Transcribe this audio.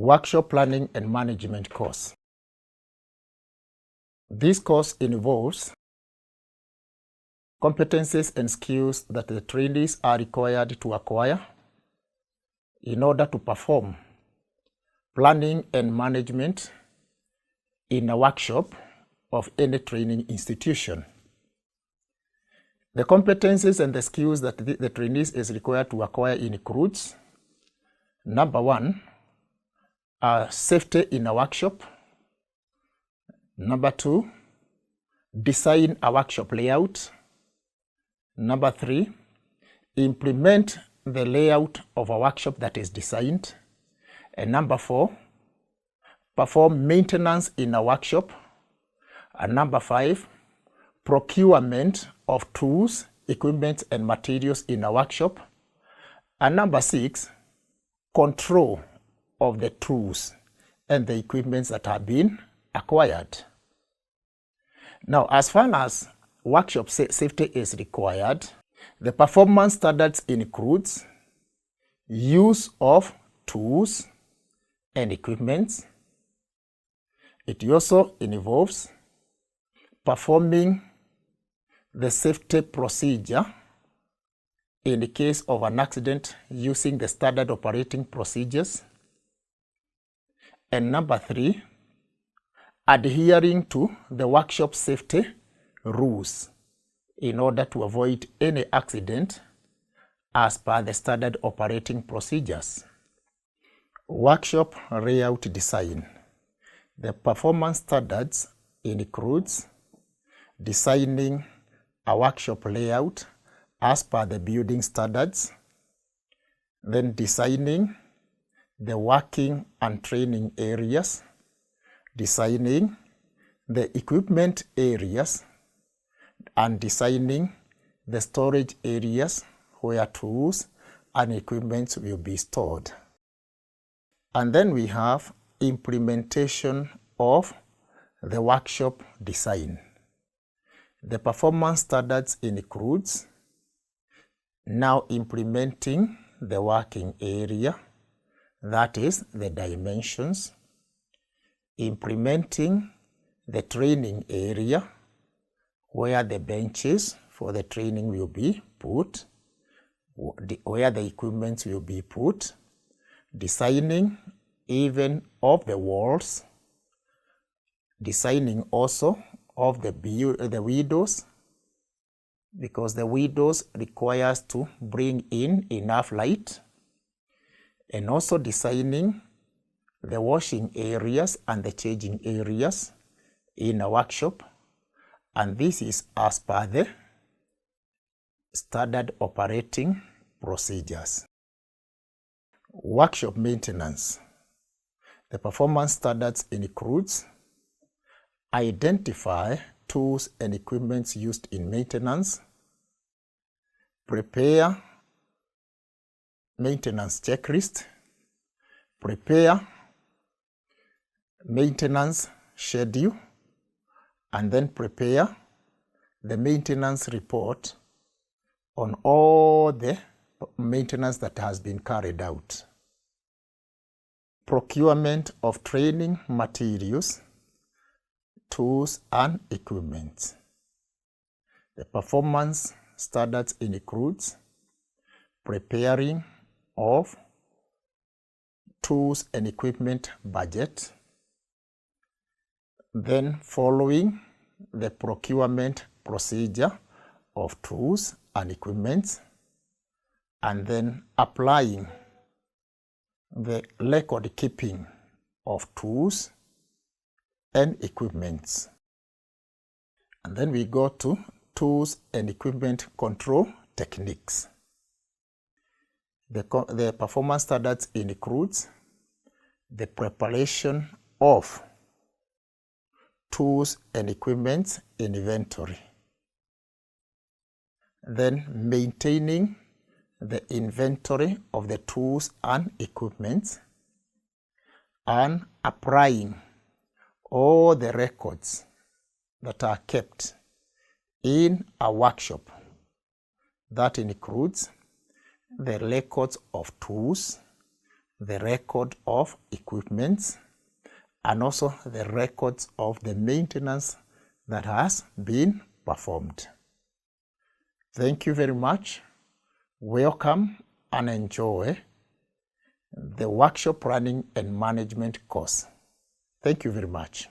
Workshop Planning and Management course. This course involves competencies and skills that the trainees are required to acquire in order to perform planning and management in a workshop of any training institution. The competencies and the skills that the trainees is required to acquire includes: number one, safety in a workshop. Number two, design a workshop layout. Number three, implement the layout of a workshop that is designed. And number four, perform maintenance in a workshop. And number five, procurement of tools, equipment, and materials in a workshop. And number six, control of the tools and the equipment that have been acquired. Now, as far as workshop safety is required, the performance standards includes use of tools and equipment. It also involves performing the safety procedure in the case of an accident using the standard operating procedures. And number three, adhering to the workshop safety rules in order to avoid any accident as per the standard operating procedures. Workshop layout design. The performance standards includes designing a workshop layout as per the building standards, then designing the working and training areas, designing the equipment areas, and designing the storage areas where tools and equipment will be stored. And then we have implementation of the workshop design. The performance standards includes now implementing the working area, that is the dimensions, implementing the training area where the benches for the training will be put, where the equipment will be put, designing even of the walls, designing also of the windows, because the windows requires to bring in enough light, and also designing the washing areas and the changing areas in a workshop, and this is as per the standard operating procedures. Workshop maintenance. The performance standards includes identify tools and equipment used in maintenance, prepare maintenance checklist, prepare maintenance schedule, and then prepare the maintenance report on all the maintenance that has been carried out. Procurement of training materials, tools, and equipment. The performance standards includes preparing of tools and equipment budget, then following the procurement procedure of tools and equipment, and then applying the record keeping of tools and equipment. And then we go to tools and equipment control techniques. The performance standards includes the preparation of tools and equipment inventory, then maintaining the inventory of the tools and equipment, and applying all the records that are kept in a workshop. That includes the records of tools, the record of equipments, and also the records of the maintenance that has been performed. Thank you very much. Welcome and enjoy the workshop planning and management course. Thank you very much.